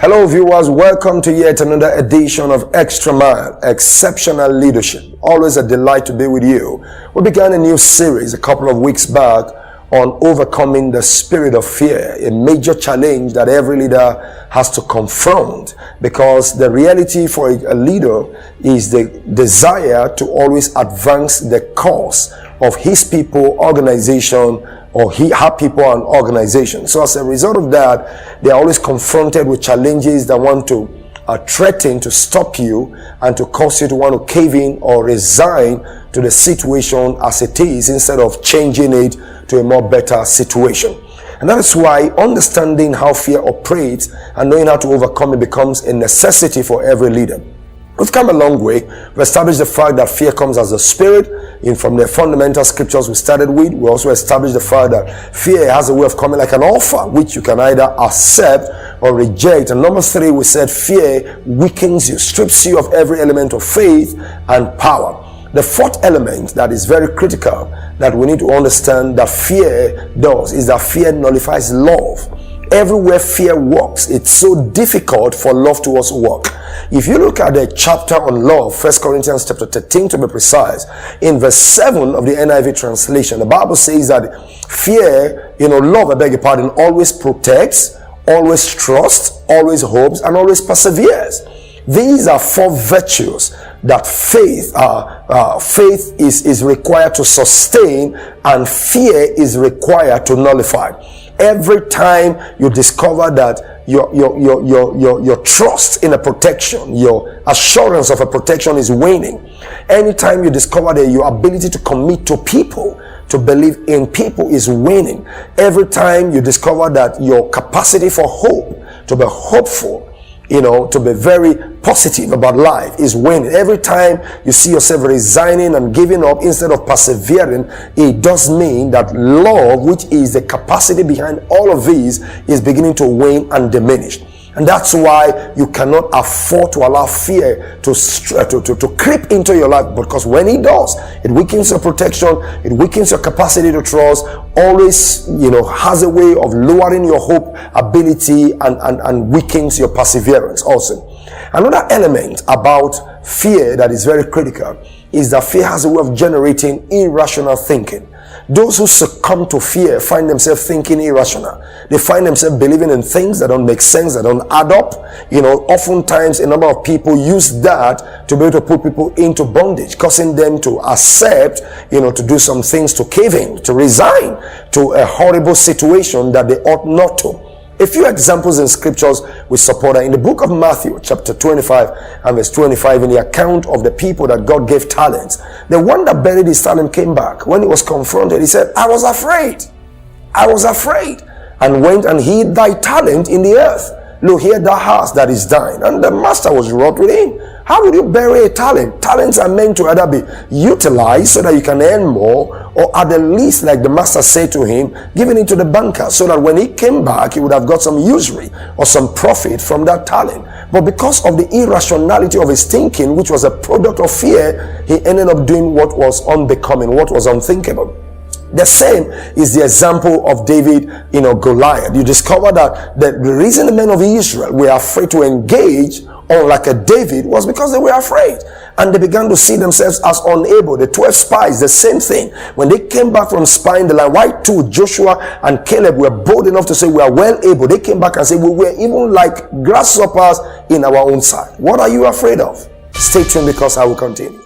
Hello viewers, welcome to yet another edition of Extra Mile, Exceptional Leadership. Always a delight to be with you. We began a new series a couple of weeks back on overcoming the spirit of fear, a major challenge that every leader has to confront, because the reality for a leader is the desire to always advance the cause of his people, organization, or her people and organization. So as a result of that, they are always confronted with challenges that want to threaten to stop you and to cause you to want to cave in or resign to the situation as it is, instead of changing it to a more better situation. And that is why understanding how fear operates and knowing how to overcome it becomes a necessity for every leader. We've come a long way. We've established the fact that fear comes as a spirit. From the fundamental scriptures we started with, we also established the fact that fear has a way of coming like an offer, which you can either accept or reject. And number 3, we said fear weakens you, strips you of every element of faith and power. The 4th element that is very critical that we need to understand that fear does is that fear nullifies love. Everywhere fear works, it's so difficult for love to also work. If you look at the chapter on love, 1 Corinthians chapter 13 to be precise, in verse 7 of the NIV translation, the Bible says that fear, love, I beg your pardon, always protects, always trusts, always hopes, and always perseveres. These are 4 virtues that faith is required to sustain, and fear is required to nullify. Every time you discover that your trust in a protection, your assurance of a protection is waning, anytime you discover that your ability to commit to people, to believe in people is waning, every time you discover that your capacity for hope, to be hopeful, to be very positive about life is waning, every time you see yourself resigning and giving up instead of persevering, it does mean that love, which is the capacity behind all of these, is beginning to wane and diminish. And that's why you cannot afford to allow fear to creep into your life, because when it does, it weakens your protection, it weakens your capacity to trust, always has a way of lowering your hope ability and weakens your perseverance also. Another element about fear that is very critical is that fear has a way of generating irrational thinking. Those who succumb to fear find themselves thinking irrational. They find themselves believing in things that don't make sense, that don't add up. Oftentimes a number of people use that to be able to put people into bondage, causing them to accept, to do some things, to cave in, to resign to a horrible situation that they ought not to. A few examples in scriptures we support that. In the book of Matthew, chapter 25 and verse 25, in the account of the people that God gave talents, the one that buried his talent came back. When he was confronted, he said, I was afraid, and went and hid thy talent in the earth. Lo, here thou hast that is thine. And the master was wroth with him. How would you bury a talent? Talents are meant to either be utilized so that you can earn more, or at the least, like the master said to him, giving it to the banker, so that when he came back, he would have got some usury or some profit from that talent. But because of the irrationality of his thinking, which was a product of fear, he ended up doing what was unbecoming, what was unthinkable. The same is the example of David, Goliath. You discover that the reason the men of Israel were afraid to engage unlike a David was because they were afraid, and they began to see themselves as unable. The 12 spies, the same thing. When they came back from spying the land, why too Joshua and Caleb were bold enough to say we are well able? They came back and said we were even like grasshoppers in our own sight. What are you afraid of? Stay tuned, because I will continue.